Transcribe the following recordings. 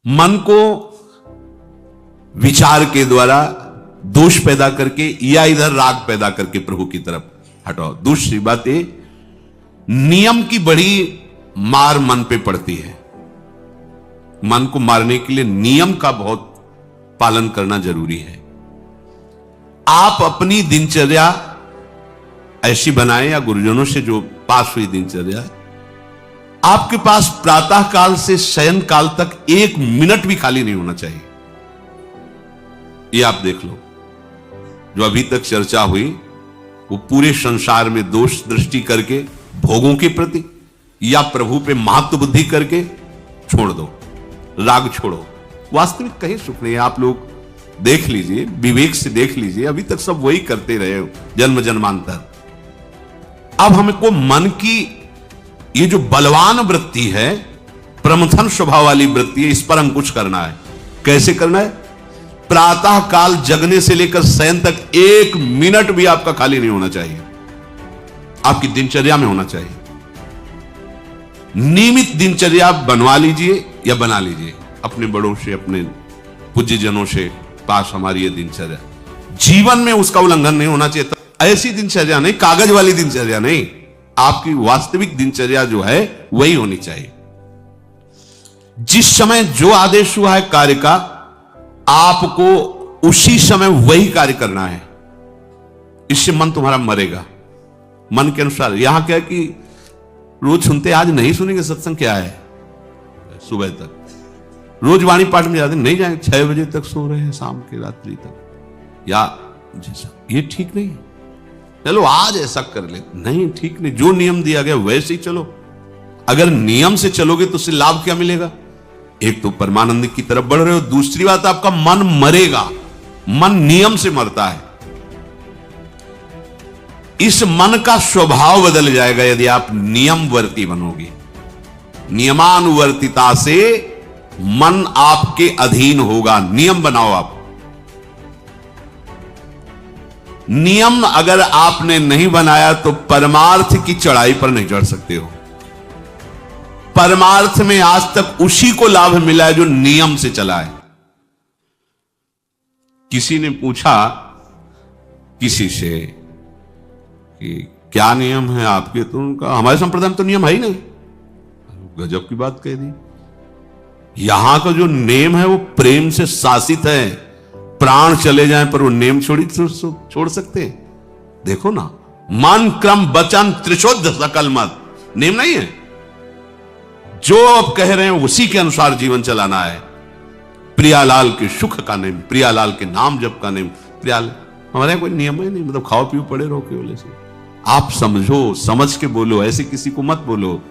मन को विचार के द्वारा दोष पैदा करके या इधर राग पैदा करके प्रभु की तरफ हटाओ। दूसरी बात ये, नियम की बड़ी मार मन पे पड़ती है। मन को मारने के लिए नियम का बहुत पालन करना जरूरी है। आप अपनी दिनचर्या ऐसी बनाएं, या गुरुजनों से जो पास हुई दिनचर्या, आपके पास प्रातः काल से शयन काल तक 1 मिनट भी खाली नहीं होना चाहिए। ये आप देख लो, जो अभी तक चर्चा हुई वो पूरे संसार में दोष दृष्टि करके भोगों के प्रति या प्रभु पे महत्व बुद्धि करके छोड़ दो, राग छोड़ो। वास्तविक कहीं सुख नहीं है। आप लोग देख लीजिए, विवेक से देख लीजिए, अभी तक सब वही करते रहे हो जन्म जन्मांतर। अब हमको मन की ये जो बलवान वृत्ति है, प्रमथन स्वभाव वाली वृत्ति है, इस पर अंकुश करना है। कैसे करना है? प्रातः काल जगने से लेकर शयन तक 1 मिनट भी आपका खाली नहीं होना चाहिए, आपकी दिनचर्या में होना चाहिए। नियमित दिनचर्या बनवा लीजिए या बना लीजिए अपने बड़ों से, अपने पूज्यजनों से पास हमारी ये दिनचर्या। जीवन में उसका उल्लंघन नहीं होना चाहिए। ऐसी दिनचर्या नहीं, कागज वाली दिनचर्या नहीं, आपकी वास्तविक दिनचर्या जो है वही होनी चाहिए। जिस समय जो आदेश हुआ है कार्य का, आपको उसी समय वही कार्य करना है। इससे मन तुम्हारा मरेगा। मन के अनुसार यहां क्या है कि रोज सुनते, आज नहीं सुनेंगे सत्संग, क्या है सुबह तक रोज वाणी पाठ में जाते, नहीं जाएंगे, 6 बजे तक सो रहे हैं, शाम की रात्रि तक, या जैसा, ये ठीक नहीं है। चलो आज ऐसा कर ले, नहीं ठीक नहीं, जो नियम दिया गया वैसे ही चलो। अगर नियम से चलोगे तो उससे लाभ क्या मिलेगा? एक तो परमानंद की तरफ बढ़ रहे हो, दूसरी बात आपका मन मरेगा। मन नियम से मरता है। इस मन का स्वभाव बदल जाएगा यदि आप नियमवर्ती बनोगे। नियमानुवर्तिता से मन आपके अधीन होगा। नियम बनाओ आप। नियम अगर आपने नहीं बनाया तो परमार्थ की चढ़ाई पर नहीं चढ़ सकते हो। परमार्थ में आज तक उसी को लाभ मिला है जो नियम से चला है। किसी ने पूछा किसी से कि क्या नियम है आपके, तो उनका हमारे संप्रदाय में तो नियम है ही नहीं। गजब की बात कह दी। यहां का जो नियम है वो प्रेम से शासित है। प्राण चले जाएं पर वो नियम छोड़ सकते? देखो ना, मन क्रम वचन त्रिशुद्ध सकल मत, नियम नहीं है। जो आप कह रहे हैं उसी के अनुसार जीवन चलाना है। प्रियालाल के सुख का नियम, प्रियालाल के नाम जप का नियम। प्रियालाल हमारे यहां कोई नियम ही नहीं, मतलब खाओ पियो पड़े रहो केवल से। आप समझो, समझ के बोलो, ऐसे किसी को मत बोलो।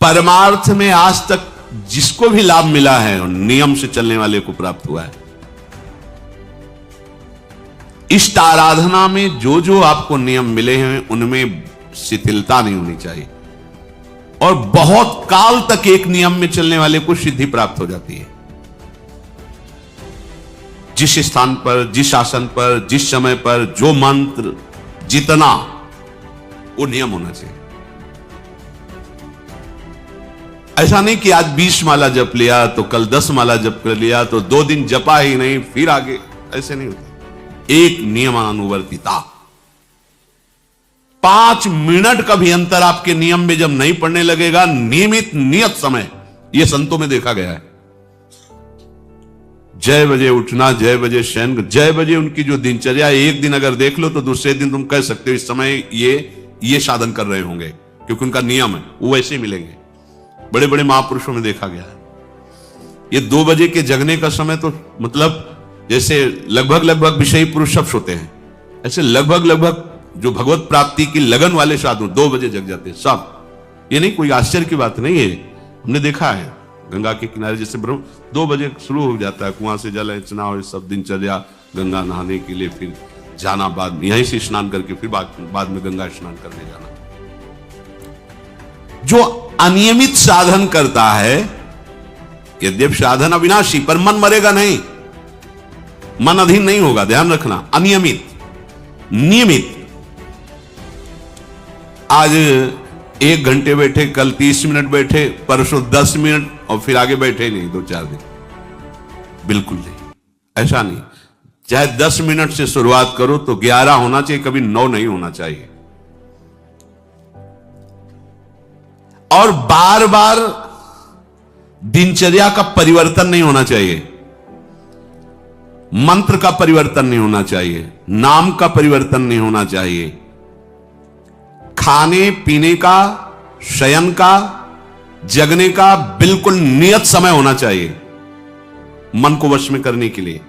परमार्थ में आज तक जिसको भी लाभ मिला है नियम से चलने वाले को प्राप्त हुआ है। इष्ट आराधना में जो जो आपको नियम मिले हैं उनमें शिथिलता नहीं होनी चाहिए, और बहुत काल तक एक नियम में चलने वाले को सिद्धि प्राप्त हो जाती है। जिस स्थान पर, जिस आसन पर, जिस समय पर जो मंत्र जितना, वो नियम होना चाहिए। ऐसा नहीं कि आज 20 माला जप लिया तो कल 10 माला जप कर लिया तो 2 दिन जपा ही नहीं फिर आगे, ऐसे नहीं होता। एक नियमानुवर्तिता। 5 मिनट का भी अंतर आपके नियम में जब नहीं पड़ने लगेगा, नियमित नियत समय, यह संतों में देखा गया है। 6 बजे उठना, 6 बजे शयन, 6 बजे उनकी जो दिनचर्या, एक दिन अगर देख लो तो दूसरे दिन तुम कह सकते हो इस समय ये साधन कर रहे होंगे, क्योंकि उनका नियम है, वो वैसे मिलेंगे। बड़े बड़े महापुरुषों में देखा गया है। ये 2 बजे के जगने का समय तो मतलब जैसे लगभग विषयी पुरुष सब सोते हैं, ऐसे लगभग जो भगवत प्राप्ति की लगन वाले साधु 2 बजे जग जाते हैं सब। ये नहीं कोई आश्चर्य की बात नहीं है, हमने देखा है। गंगा के किनारे जैसे ब्रह्म 2 बजे शुरू हो जाता है, कुआं से जल अर्चना और सब दिनचर्या, गंगा नहाने के लिए फिर जाना, बाद में यहीं से स्नान करके फिर बाद में गंगा स्नान करने जाना। जो अनियमित साधन करता है, यद्यपि साधन अविनाशी, पर मन मरेगा नहीं, मन अधीन नहीं होगा, ध्यान रखना। अनियमित, नियमित। आज 1 घंटे बैठे, कल 30 मिनट बैठे, परसों 10 मिनट और फिर आगे बैठे नहीं 2-4 दिन। बिल्कुल नहीं, ऐसा नहीं। चाहे 10 मिनट से शुरुआत करो तो 11 होना चाहिए, कभी 9 नहीं होना चाहिए। और बार बार दिनचर्या का परिवर्तन नहीं होना चाहिए, मंत्र का परिवर्तन नहीं होना चाहिए, नाम का परिवर्तन नहीं होना चाहिए। खाने पीने का, शयन का, जगने का बिल्कुल नियत समय होना चाहिए मन को वश में करने के लिए।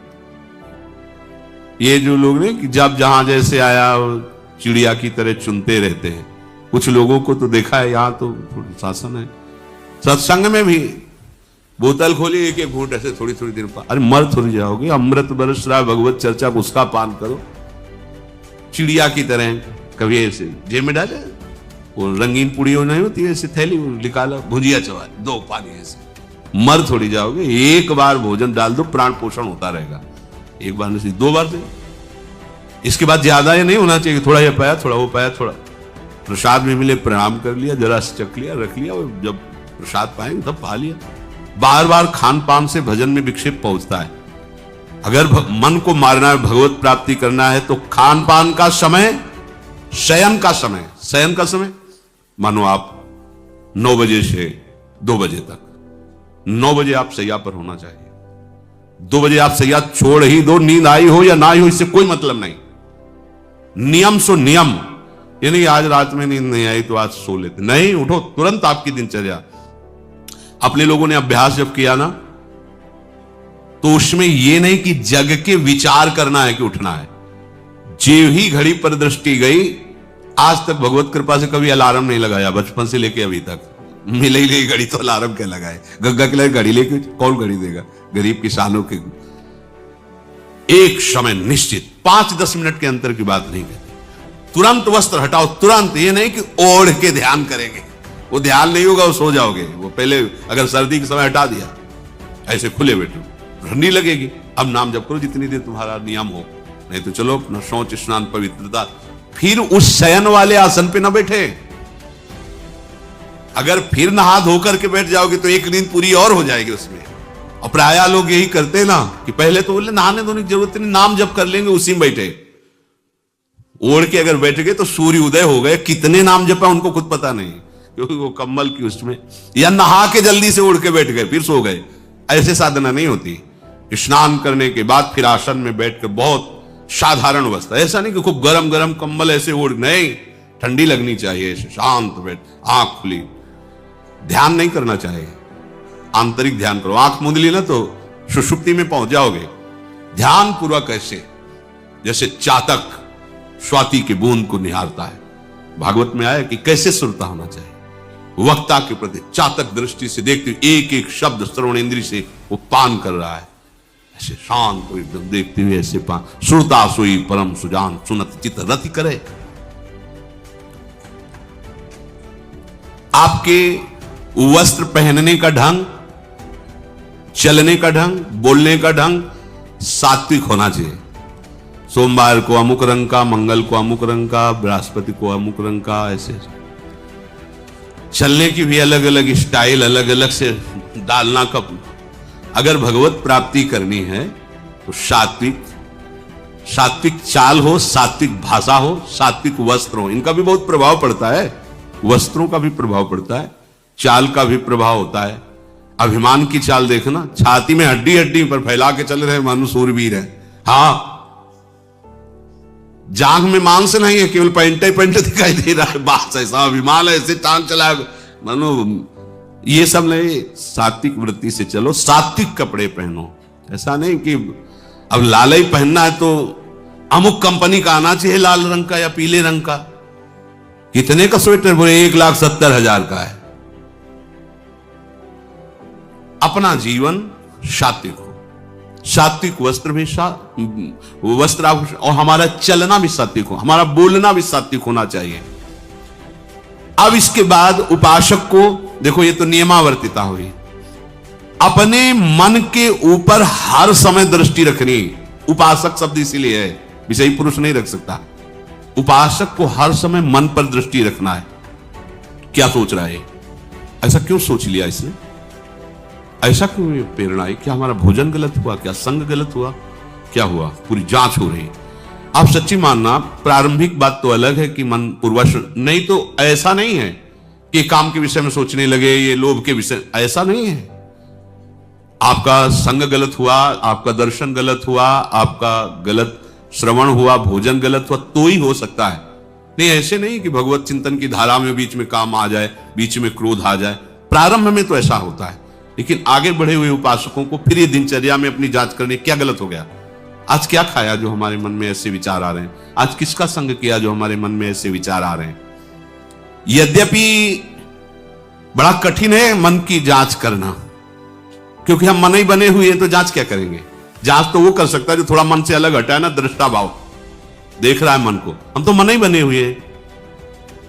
ये जो लोग ने कि जब जहां जैसे आया चिड़िया की तरह चुनते रहते हैं, कुछ लोगों को तो देखा है, यहां तो शासन है। सत्संग में भी बोतल खोली, एक एक घूंट ऐसे थोड़ी थोड़ी देर पर, अरे मर थोड़ी जाओगे, अमृत बरस रहा भगवत चर्चा, उसका पान करो। चिड़िया की तरह कभी ऐसे जेब में डाले, वो रंगीन पुड़ी नहीं होती ऐसे थैली निकाला, भुजिया चवा 2 पानी ऐसे, मर थोड़ी जाओगे। एक बार भोजन डाल दो, प्राण पोषण होता रहेगा। एक बार नहीं 2 बार से, इसके बाद ज्यादा ये नहीं होना चाहिए, थोड़ा ये पाया, थोड़ा वो पाया, थोड़ा प्रसाद में मिले प्रणाम कर लिया, जरा चख लिया, रख लिया, और जब प्रसाद पाएंगे तब पा लिया। बार बार खान पान से भजन में विक्षेप पहुंचता है। अगर मन को मारना है, भगवत प्राप्ति करना है, तो खान पान का समय, शयन का समय, शयन का समय मानो आप 9 बजे से 2 बजे तक, 9 बजे आप सैया पर होना चाहिए। 2 बजे आप सैया छोड़ ही दो, नींद आई हो या ना आई हो, इससे कोई मतलब नहीं। नियम सो नियम, ये नहीं आज रात में नींद नहीं आई तो आज सो लेते, नहीं, उठो तुरंत। आपकी दिनचर्या, अपने लोगों ने अभ्यास जब किया ना, तो उसमें यह नहीं कि जग के विचार करना है कि उठना है। जो ही घड़ी पर दृष्टि गई, आज तक भगवत कृपा से कभी अलार्म नहीं लगाया, बचपन से लेके अभी तक। मिले ही नहीं घड़ी तो अलार्म क्या लगाए, गग्गा के लिए घड़ी लेके कौन घड़ी देगा, गरीब किसानों के। एक समय निश्चित 5-10 मिनट के अंतर की बात नहीं कहते, तुरंत वस्त्र हटाओ, तुरंत। ये नहीं कि ओढ़ के ध्यान करेंगे, वो ध्यान नहीं होगा, वो सो जाओगे। वो पहले अगर सर्दी के समय हटा दिया, ऐसे खुले बैठो, ठंडी लगेगी। अब नाम जप करो जितनी देर तुम्हारा नियम हो, नहीं तो चलो अपना शौच स्नान पवित्रता। फिर उस शयन वाले आसन पे ना बैठे। अगर फिर नहा धो करके बैठ जाओगे तो एक नींद पूरी और हो जाएगी उसमें। और प्राय लोग यही करते हैं ना कि पहले तो बोले नहाने धोने की जरूरत नहीं, नाम जप कर लेंगे, उसी में बैठे। ओढ़ के अगर बैठ गए तो सूर्य उदय हो गए, कितने नाम जपा उनको खुद पता नहीं, क्योंकि वो कम्बल की उसमें, या नहा के जल्दी से उड़ के बैठ गए फिर सो गए। ऐसे साधना नहीं होती। स्नान करने के बाद फिर आसन में बैठकर बहुत साधारण अवस्था, ऐसा नहीं कि खूब गरम गरम कंबल ऐसे ओढ़, नहीं, ठंडी लगनी चाहिए, ऐसे शांत बैठ, आंख खुली। ध्यान नहीं करना चाहिए, आंतरिक ध्यान करो। आंख मूंद ली ना तो सुषुप्ति में पहुंच जाओगे। ध्यान पूर्वक ऐसे, जैसे चातक स्वाति के बूंद को निहारता है। भागवत में आया कि कैसे सुरता होना चाहिए, वक्ता के प्रति चातक दृष्टि से देखते हुए एक एक शब्द श्रवण इंद्री से वो पान कर रहा है, ऐसे शांत एकदम देखते हुए ऐसे पान। श्रुता सोई परम सुजान, सुनत चित रति करे। आपके वस्त्र पहनने का ढंग, चलने का ढंग, बोलने का ढंग सात्विक होना चाहिए। सोमवार को अमुक रंग का, मंगल को अमुक रंग का, बृहस्पति को अमुक रंग का, ऐसे चलने की भी अलग अलग स्टाइल, अलग अलग से डालना का। अगर भगवत प्राप्ति करनी है तो सात्विक चाल हो, सात्विक भाषा हो, सात्विक वस्त्र हो। इनका भी बहुत प्रभाव पड़ता है, वस्त्रों का भी प्रभाव पड़ता है, चाल का भी प्रभाव होता है। अभिमान की चाल देखना, छाती में हड्डी हड्डी पर फैला के चल रहे मानो सूरवीर है। हाँ, जांग में मांस नहीं है, केवल पैंटे पैंटे दिखाई दे रहा है, बात ऐसा अभिमान है, ऐसे टांग चला मानो। ये सब नहीं, सात्विक वृत्ति से चलो, सात्विक कपड़े पहनो। ऐसा नहीं कि अब लाल ही पहनना है तो अमुक कंपनी का आना चाहिए, लाल रंग का या पीले रंग का। कितने का स्वेटर, बोले 1,70,000 का है। अपना जीवन सात्विक हो, सात्विक वस्त्र भी वस्त्र, और हमारा चलना भी सात्विक हो, हमारा बोलना भी सात्विक होना चाहिए। अब इसके बाद उपासक को देखो, ये तो नियमावर्तिता हुई। अपने मन के ऊपर हर समय दृष्टि रखनी। उपासक शब्द इसीलिए है, विषयी पुरुष नहीं रख सकता। उपासक को हर समय मन पर दृष्टि रखना है। क्या सोच रहा है, ऐसा क्यों सोच लिया इसने, ऐसा क्यों प्रेरणा आई, क्या हमारा भोजन गलत हुआ, क्या संग गलत हुआ, क्या हुआ, पूरी जांच हो रही। आप सच्ची मानना, प्रारंभिक बात तो अलग है कि मन पूर्वाश्र, नहीं तो ऐसा नहीं है कि काम के विषय में सोचने लगे, ये लोभ के विषय, ऐसा नहीं है। आपका संग गलत हुआ, आपका दर्शन गलत हुआ, आपका गलत श्रवण हुआ, भोजन गलत हुआ, तो ही हो सकता है। नहीं, ऐसे नहीं कि भगवत चिंतन की धारा में बीच में काम आ जाए, बीच में क्रोध आ जाए। प्रारंभ में तो ऐसा होता है, लेकिन आगे बढ़े हुए उपासकों को फिर ये दिनचर्या में अपनी जांच करने, क्या गलत हो गया, आज क्या खाया जो हमारे मन में ऐसे विचार आ रहे हैं, आज किसका संग किया जो हमारे मन में ऐसे विचार आ रहे हैं। यद्यपि बड़ा कठिन है मन की जांच करना, क्योंकि हम मन ही बने हुए हैं, तो जांच क्या करेंगे। जांच तो वो कर सकता है जो थोड़ा मन से अलग हटा है ना, दृष्टा भाव देख रहा है मन को। हम तो मन ही बने हुए हैं,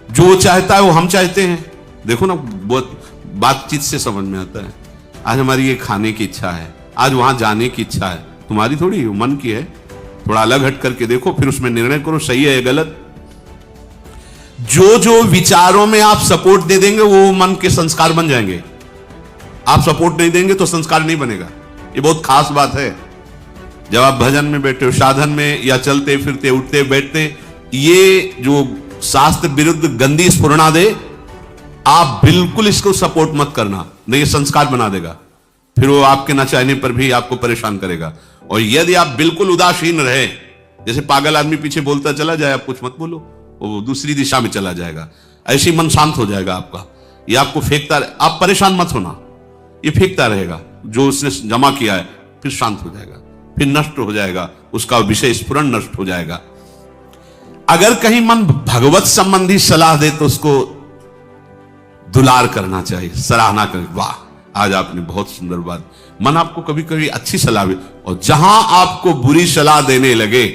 जो चाहता है वो हम चाहते हैं। देखो ना, बहुत बातचीत से समझ में आता है। आज हमारी ये खाने की इच्छा है, आज वहां जाने की इच्छा है, तुम्हारी थोड़ी, मन की है। थोड़ा अलग हट करके देखो, फिर उसमें निर्णय करो, सही है या गलत। जो जो विचारों में आप सपोर्ट दे देंगे वो मन के संस्कार बन जाएंगे। आप सपोर्ट नहीं देंगे तो संस्कार नहीं बनेगा। ये बहुत खास बात है। जब आप भजन में बैठे हो, साधन में, या चलते फिरते उठते बैठते, ये जो शास्त्र विरुद्ध गंदी स्फुरणा दे, आप बिल्कुल इसको सपोर्ट मत करना, नहीं ये संस्कार बना देगा। फिर वो आपके न चाहने पर भी आपको परेशान करेगा। और यदि आप बिल्कुल उदासीन रहे, जैसे पागल आदमी पीछे बोलता चला जाए, आप कुछ मत बोलो, वो दूसरी दिशा में चला जाएगा, ऐसे ही मन शांत हो जाएगा आपका। ये आपको फेंकता, आप परेशान मत होना, ये फेंकता रहेगा जो उसने जमा किया है, फिर शांत हो जाएगा, फिर नष्ट हो जाएगा, उसका विषय स्फुरण नष्ट हो जाएगा। अगर कहीं मन भगवत संबंधी सलाह दे तो उसको दुलार करना चाहिए, सराहना करें, वाह आज आपने बहुत सुंदर बात। मन आपको कभी कभी अच्छी सलाह दे, और जहां आपको बुरी सलाह देने लगे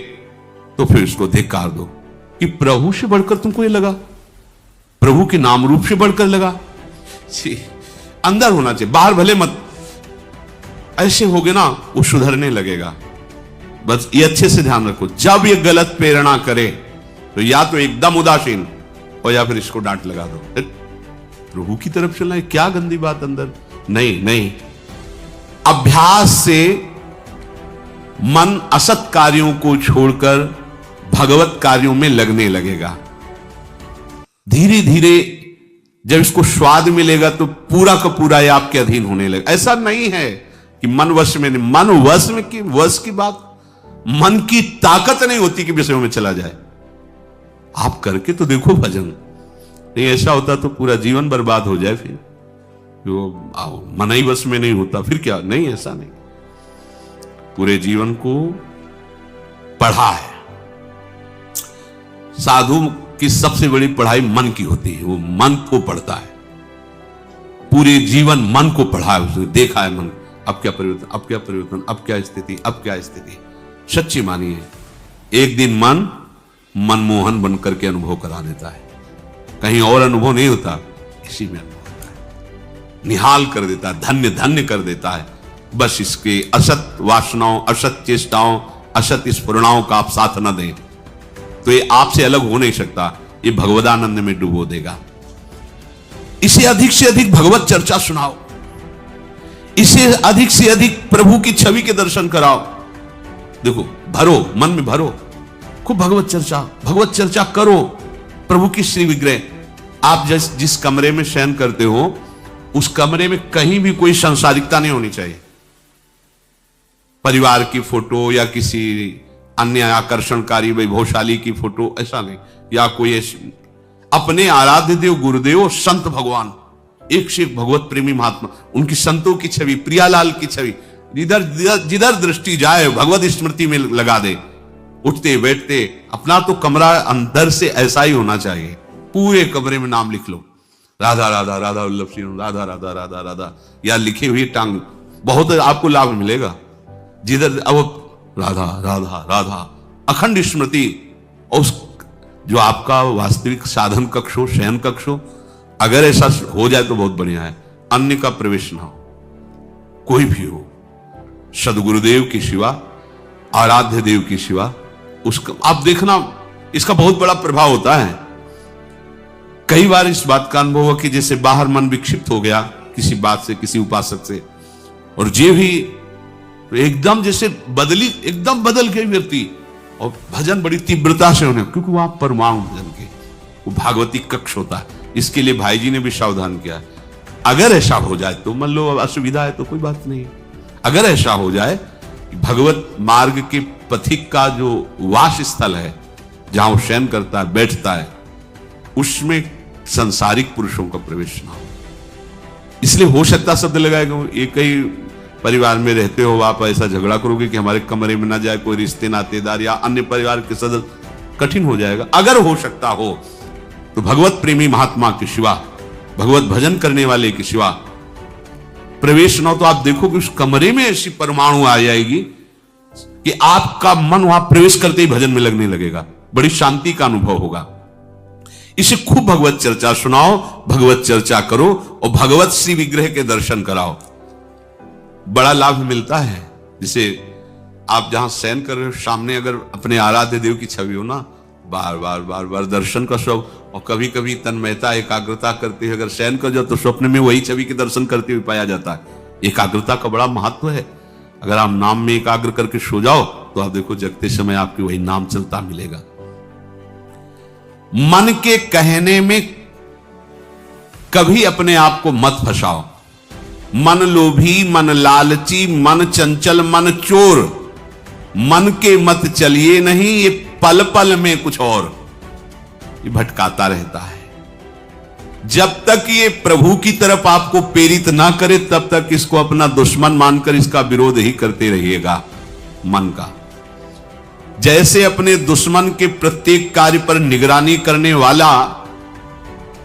तो फिर उसको धिक्कार दो कि प्रभु से बढ़कर तुमको ये लगा, प्रभु के नाम रूप से बढ़कर लगा। अंदर होना चाहिए, बाहर भले मत। ऐसे हो गए ना, वो सुधरने लगेगा। बस ये अच्छे से ध्यान रखो, जब ये गलत प्रेरणा करे तो या तो एकदम उदासीन, और या फिर इसको डांट लगा दो, प्रभु की तरफ चलना है, क्या गंदी बात अंदर। नहीं नहीं, अभ्यास से मन असत कार्यों को छोड़कर भगवत कार्यों में लगने लगेगा। धीरे धीरे जब इसको स्वाद मिलेगा तो पूरा का पूरा ये आपके अधीन होने लगेगा। ऐसा नहीं है कि मन वश में नहीं, मन वश में की वश की बात, मन की ताकत नहीं होती कि विषयों में चला जाए। आप करके तो देखो भजन, नहीं ऐसा होता तो पूरा जीवन बर्बाद हो जाए। फिर जो मन ही वश में नहीं होता फिर क्या, नहीं ऐसा नहीं। पूरे जीवन को पढ़ा है। साधु की सबसे बड़ी पढ़ाई मन की होती है, वो मन को पढ़ता है, पूरे जीवन मन को पढ़ा है, उसने देखा है मन, अब क्या परिवर्तन, अब क्या परिवर्तन, अब क्या स्थिति, अब क्या स्थिति। सच्ची मानिए, एक दिन मन मनमोहन बनकर के अनुभव करा देता है, कहीं और अनुभव नहीं होता, इसी में अनुभव होता है, निहाल कर देता है, धन्य धन्य कर देता है। बस इसके असत वासनाओं, असत चेष्टाओं, असत स्फुरणाओं का आप साथ न दें तो ये आपसे अलग हो नहीं सकता, ये भगवदानंद में डुबो देगा। इसे अधिक से अधिक भगवत चर्चा सुनाओ, इसे अधिक से अधिक प्रभु की छवि के दर्शन कराओ। देखो, भरो, मन में भरो, खूब भगवत चर्चा करो। प्रभु की श्री विग्रह, आप जिस कमरे में शयन करते हो उस कमरे में कहीं भी कोई सांसारिकता नहीं होनी चाहिए। परिवार की फोटो या किसी अन्य आकर्षणकारी वैभवशाली की फोटो, ऐसा नहीं, या कोई अपने आराध्य देव गुरुदेव संत भगवान, एक से एक भगवत प्रेमी महात्मा, उनकी संतों की छवि, प्रियालाल की छवि, जिधर दृष्टि जाए भगवत स्मृति में लगा दे। उठते बैठते अपना तो कमरा अंदर से ऐसा ही होना चाहिए, पूरे कमरे में नाम लिख लो, राधा राधा राधा वल्लभ श्री राधा राधा राधा राधा, या लिखे हुई टांग, बहुत आपको लाभ मिलेगा। जिधर अब राधा राधा राधा, अखंड स्मृति। और उस जो आपका वास्तविक साधन कक्ष हो, शयन कक्ष हो, अगर ऐसा हो जाए तो बहुत बढ़िया है। अन्य का प्रवेश ना हो, कोई भी हो, सदगुरुदेव की शिवा, आराध्य देव की शिवा, उसका आप देखना, इसका बहुत बड़ा प्रभाव होता है। कई बार इस बात का अनुभव हुआ कि जैसे बाहर मन विक्षिप्त हो गया किसी बात से, किसी उपासक से, और जे भी एकदम जैसे एकदम बदल गए व्यक्ति, और भजन बड़ी तीव्रता से होने, क्योंकि वहां परमाणु भजन के वो भागवती कक्ष होता है। इसके लिए भाई जी ने भी सावधान किया, अगर ऐसा हो जाए तो मान लो असुविधा है तो कोई बात नहीं, अगर ऐसा हो जाए भगवत मार्ग के पथिक का जो वास स्थल है, जहां वो शयन करता है, बैठता है, उसमें संसारिक पुरुषों का प्रवेश ना हो। इसलिए हो सकता शब्द लगाएगा, एक ही परिवार में रहते हो आप, ऐसा झगड़ा करोगे कि हमारे कमरे में ना जाए कोई रिश्ते नातेदार या अन्य परिवार के सदस्य, कठिन हो जाएगा। अगर हो सकता हो तो भगवत प्रेमी महात्मा के सिवा, भगवत भजन करने वाले के सिवा प्रवेश न हो, तो आप देखोगे उस कमरे में ऐसी परमाणु आ जाएगी कि आपका मन वहां प्रवेश करते ही भजन में लगने लगेगा, बड़ी शांति का अनुभव होगा। इसे खूब भगवत चर्चा सुनाओ, भगवत चर्चा करो और भगवत श्री विग्रह के दर्शन कराओ, बड़ा लाभ मिलता है। जिसे आप जहां शयन कर रहे हो, सामने अगर अपने आराध्य देव की छवि हो ना, बार बार बार बार दर्शन का शौक, और कभी कभी तन्मयता एकाग्रता करते हुए अगर शयन कर जाओ तो स्वप्न में वही छवि के दर्शन करते हुए पाया जाता है। एकाग्रता का बड़ा महत्व है। अगर आप नाम में एकाग्र करके सो जाओ तो आप देखो जगते समय आपके वही नाम चलता मिलेगा। मन के कहने में कभी अपने आप को मत फंसाओ। मन लोभी, मन लालची, मन चंचल, मन चोर, मन के मत चलिए नहीं, ये पल पल में कुछ और, ये भटकाता रहता है। जब तक ये प्रभु की तरफ आपको प्रेरित ना करे तब तक इसको अपना दुश्मन मानकर इसका विरोध ही करते रहिएगा। मन का जैसे अपने दुश्मन के प्रत्येक कार्य पर निगरानी करने वाला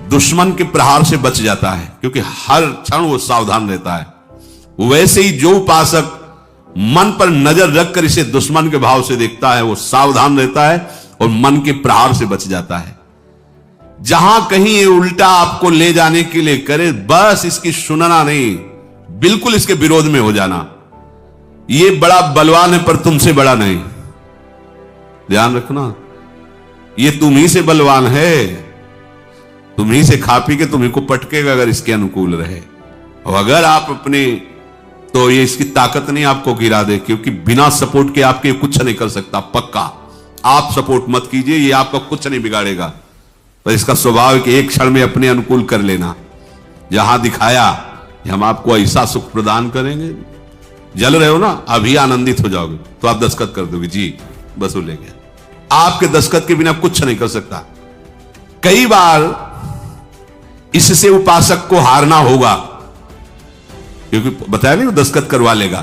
दुश्मन के प्रहार से बच जाता है, क्योंकि हर क्षण वो सावधान रहता है, वैसे ही जो उपासक मन पर नजर रखकर इसे दुश्मन के भाव से देखता है वो सावधान रहता है और मन के प्रहार से बच जाता है। जहां कहीं ये उल्टा आपको ले जाने के लिए करे, बस इसकी सुनना नहीं, बिल्कुल इसके विरोध में हो जाना। ये बड़ा बलवान है पर तुमसे बड़ा नहीं, ध्यान रखना, ये तुम ही से बलवान है, तुम ही से खा पी के तुम्ही को पटकेगा अगर इसके अनुकूल रहे। और अगर आप अपने, तो ये इसकी ताकत नहीं आपको गिरा दे, क्योंकि बिना सपोर्ट के आपके कुछ नहीं कर सकता। पक्का आप सपोर्ट मत कीजिए, ये आपका कुछ नहीं बिगाड़ेगा, पर इसका स्वभाव है कि एक क्षण में अपने अनुकूल कर लेना। जहां दिखाया कि हम आपको ऐसा सुख प्रदान करेंगे, जल रहे हो ना, अभी आनंदित हो जाओगे तो आप दस्तखत कर दोगे, जी बस वो ले गया। आपके दस्तखत के बिना कुछ नहीं कर सकता। कई बार इससे उपासक को हारना होगा, क्योंकि बताया नहीं वो दस्तखत करवा लेगा,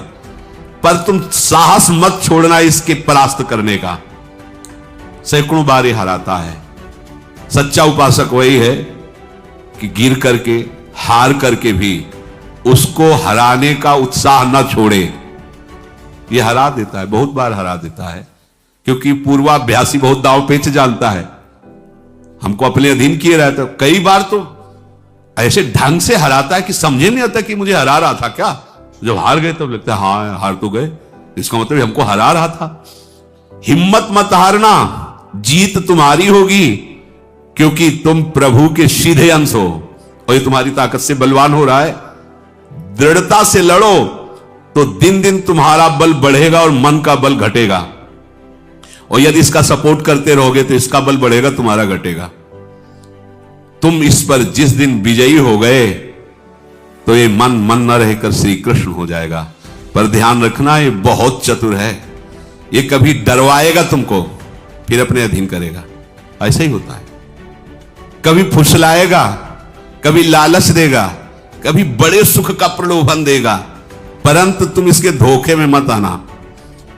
पर तुम साहस मत छोड़ना इसके परास्त करने का। सैकड़ों बार ये हराता है। सच्चा उपासक वही है कि गिर करके, हार करके भी उसको हराने का उत्साह न छोड़े। ये हरा देता है, बहुत बार हरा देता है, क्योंकि पूर्वाभ्यासी बहुत दांव पेच जानता है, हमको अपने अधीन किए रहता है। कई बार तो ऐसे ढंग से हराता है कि समझे नहीं आता कि मुझे हरा रहा था क्या। जब हार गए तब लगता है हाँ हार तो गए, इसका मतलब हमको हरा रहा था। हिम्मत मत हारना, जीत तुम्हारी होगी, क्योंकि तुम प्रभु के सीधे अंश हो और ये तुम्हारी ताकत से बलवान हो रहा है। दृढ़ता से लड़ो तो दिन दिन तुम्हारा बल बढ़ेगा और मन का बल घटेगा, और यदि इसका सपोर्ट करते रहोगे तो इसका बल बढ़ेगा, तुम्हारा घटेगा। तुम इस पर जिस दिन विजयी हो गए तो ये मन न रहकर श्री कृष्ण हो जाएगा। पर ध्यान रखना, ये बहुत चतुर है, ये कभी डरवाएगा तुमको फिर अपने अधीन करेगा, ऐसा ही होता है। कभी फुसलाएगा, कभी लालच देगा, कभी बड़े सुख का प्रलोभन देगा, परंतु तुम इसके धोखे में मत आना,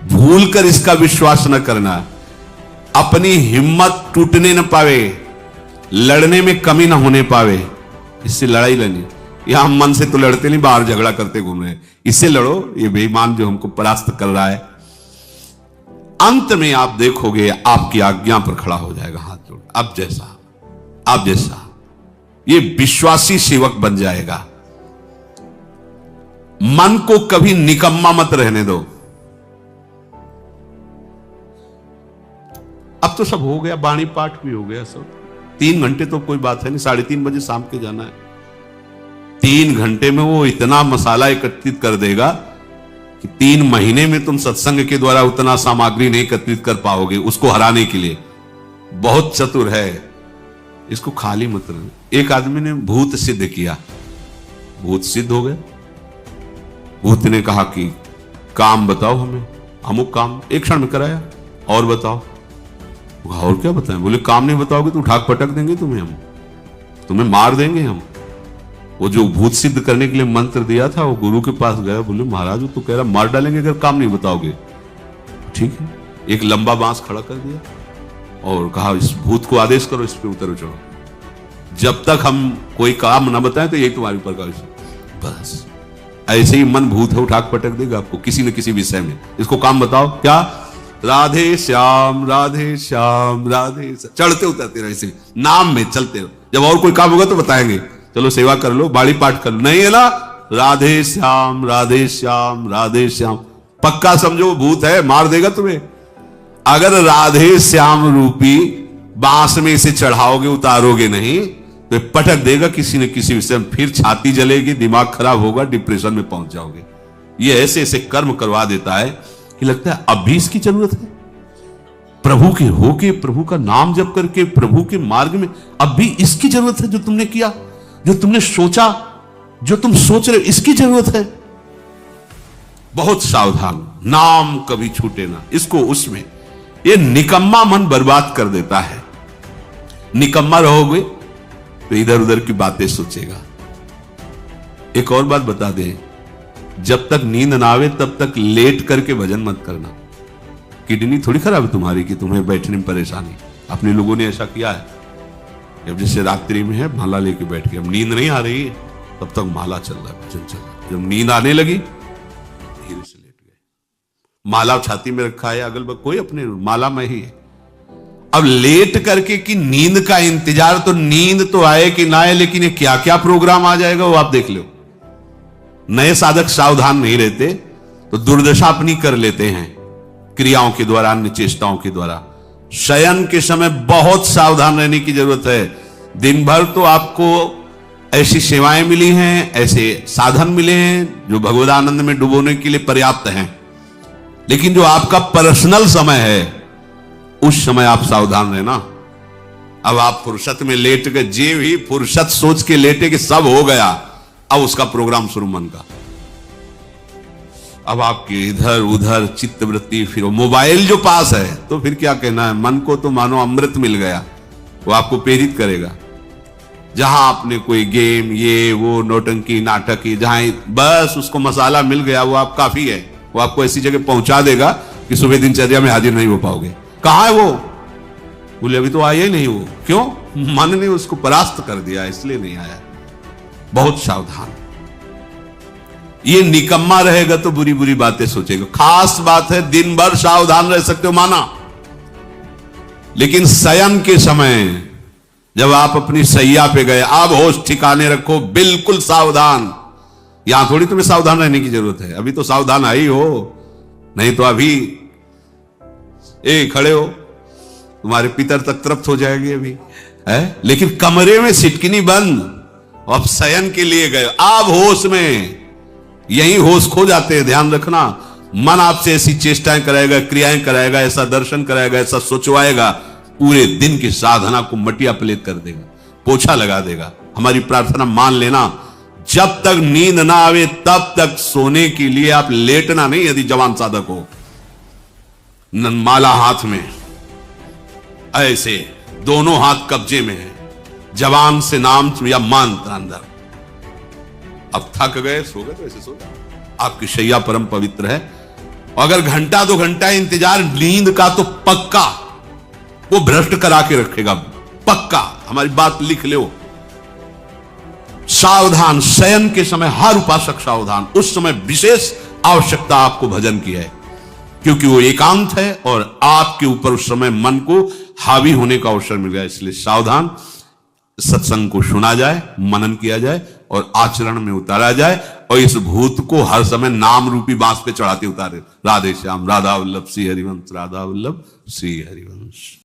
भूल कर इसका विश्वास न करना। अपनी हिम्मत टूटने न पावे, लड़ने में कमी ना होने पावे, इससे लड़ाई लड़नी। यहां हम मन से तो लड़ते नहीं, बाहर झगड़ा करते घूम रहे हैं, इससे लड़ो, ये बेईमान जो हमको परास्त कर रहा है। अंत में आप देखोगे आपकी आज्ञा पर खड़ा हो जाएगा हाथ जोड़, अब जैसा ये विश्वासी सेवक बन जाएगा। मन को कभी निकम्मा मत रहने दो। अब तो सब हो गया, वाणी पाठ भी हो गया सब, 3 घंटे तो कोई बात है नहीं, 3:30 बजे शाम के जाना है। 3 घंटे में वो इतना मसाला एकत्रित कर देगा कि 3 महीने में तुम सत्संग के द्वारा उतना सामग्री नहीं एकत्रित कर पाओगे उसको हराने के लिए। बहुत चतुर है, इसको खाली मत रहे। एक आदमी ने भूत सिद्ध किया, भूत सिद्ध हो गया। भूत ने कहा कि काम बताओ हमें, अमुक काम, एक क्षण में कराया। और बताओ, और क्या बताएं? बोले काम नहीं बताओगे तो उठा पटक देंगे तुम्हें, हम तुम्हें मार देंगे हम। वो जो भूत सिद्ध करने के लिए मंत्र दिया था वो गुरु के पास गया, बोले महाराज वो तो कह रहा मार डालेंगे अगर काम नहीं बताओगे। ठीक है, एक लंबा बांस खड़ा कर दिया और कहा इस भूत को आदेश करो, इस पे उतरो चढ़ो, जब तक हम कोई काम न बताएं तो यही तुम्हारे ऊपर का। बस ऐसे ही मन भूत है, उठा पटक देगा आपको किसी न किसी विषय में। इसको काम बताओ, क्या? राधे श्याम राधे श्याम राधे श्याम, चढ़ते उतरते रहो, इसे नाम में चलते रहो। जब और कोई काम होगा तो बताएंगे, चलो सेवा कर लो, बाड़ी पाठ कर लो। नहीं है ना, राधे श्याम राधे श्याम राधे श्याम। पक्का समझो भूत है, मार देगा तुम्हें। अगर राधे श्याम रूपी बांस में इसे चढ़ाओगे, उतारोगे नहीं तो पटक देगा किसी न किसी विषय में, फिर छाती जलेगी, दिमाग खराब होगा, डिप्रेशन में पहुंच जाओगे। ये ऐसे ऐसे कर्म करवा देता है कि लगता है अब भी इसकी जरूरत है। प्रभु के होके, प्रभु का नाम जप करके, प्रभु के मार्ग में अब भी इसकी जरूरत है। जो तुमने किया, जो तुमने सोचा, जो तुम सोच रहे हो, इसकी जरूरत है। बहुत सावधान, नाम कभी छूटे ना इसको। उसमें ये निकम्मा मन बर्बाद कर देता है। निकम्मा रहोगे तो इधर उधर की बातें सोचेगा। एक और बात बता दें, जब तक नींद ना आवे तब तक लेट करके भजन मत करना। किडनी थोड़ी खराब है तुम्हारी कि तुम्हें बैठने में परेशानी। अपने लोगों ने ऐसा किया है, जब जैसे रात्रि में है माला लेके बैठ के, अब नींद नहीं आ रही है तब तक माला चल रहा है, भजन चल रहा है। जब नींद आने लगी धीरे से लेट गए, माला छाती में रखा है, अगल बगल कोई अपने माला में ही है। अब लेट करके कि नींद का इंतजार, तो नींद तो आए कि ना आए, लेकिन ये क्या क्या प्रोग्राम आ जाएगा वो आप देख लो। नए साधक सावधान नहीं रहते तो दुर्दशा अपनी कर लेते हैं क्रियाओं के द्वारा, अन्य चेष्टाओं के द्वारा। शयन के समय बहुत सावधान रहने की जरूरत है। दिन भर तो आपको ऐसी सेवाएं मिली हैं, ऐसे साधन मिले हैं जो भगवदानंद में डुबोने के लिए पर्याप्त हैं, लेकिन जो आपका पर्सनल समय है उस समय आप सावधान रहना। अब आप फुर्सत में लेट गए, जे भी फुर्सत सोच के लेटे कि सब हो गया, अब उसका प्रोग्राम शुरू मन का। अब आपके इधर उधर चित्तवृत्ति, फिर मोबाइल जो पास है तो फिर क्या कहना है, मन को तो मानो अमृत मिल गया, वो आपको प्रेरित करेगा। जहां आपने कोई गेम, ये वो नौटंकी नाटक, जहां बस उसको मसाला मिल गया वो आप काफी है। वो आपको ऐसी जगह पहुंचा देगा कि सुबह दिनचर्या में हाजिर नहीं हो पाओगे। कहां है वो? बोले अभी तो आया ही नहीं वो। क्यों? मन ने उसको परास्त कर दिया, इसलिए नहीं आया। बहुत सावधान। ये निकम्मा रहेगा तो बुरी बुरी बातें सोचेगा। खास बात है, दिन भर सावधान रह सकते हो माना, लेकिन शयन के समय जब आप अपनी सैया पे गए, अब होश ठिकाने रखो, बिल्कुल सावधान। यहां थोड़ी तुम्हें सावधान रहने की जरूरत है, अभी तो सावधान आई हो, नहीं तो अभी खड़े हो, तुम्हारे पितर तक तृप्त हो जाएंगे अभी है। लेकिन कमरे में सिटकिनी बंद, अब शयन के लिए गए, अब होश में। यही होश खो जाते हैं, ध्यान रखना। मन आपसे ऐसी चेष्टाएं कराएगा, क्रियाएं कराएगा, ऐसा दर्शन कराएगा, ऐसा सोचवाएगा, पूरे दिन की साधना को मटिया पलेट कर देगा, पोछा लगा देगा। हमारी प्रार्थना मान लेना, जब तक नींद ना आवे तब तक सोने के लिए आप लेटना नहीं। यदि जवान साधक हो, माला हाथ में, ऐसे दोनों हाथ कब्जे में है, जवान से नाम या मंत्र अंदर। अब थक गए, सो गए तो ऐसे सो गए। आपकी शैया परम पवित्र है। अगर घंटा 2 घंटा इंतजार नींद का तो पक्का वो भ्रष्ट करा के रखेगा, पक्का। हमारी बात लिख लो। सावधान, शयन के समय हर उपासक सावधान। उस समय विशेष आवश्यकता आपको भजन की है, क्योंकि वो एकांत है और आपके ऊपर उस समय मन को हावी होने का अवसर मिल गया। इसलिए सावधान। सत्संग को सुना जाए, मनन किया जाए और आचरण में उतारा जाए, और इस भूत को हर समय नाम रूपी बांस पे चढ़ाते उतारे। राधे श्याम, राधा वल्लभ श्री हरिवंश, राधा वल्लभ श्री हरिवंश।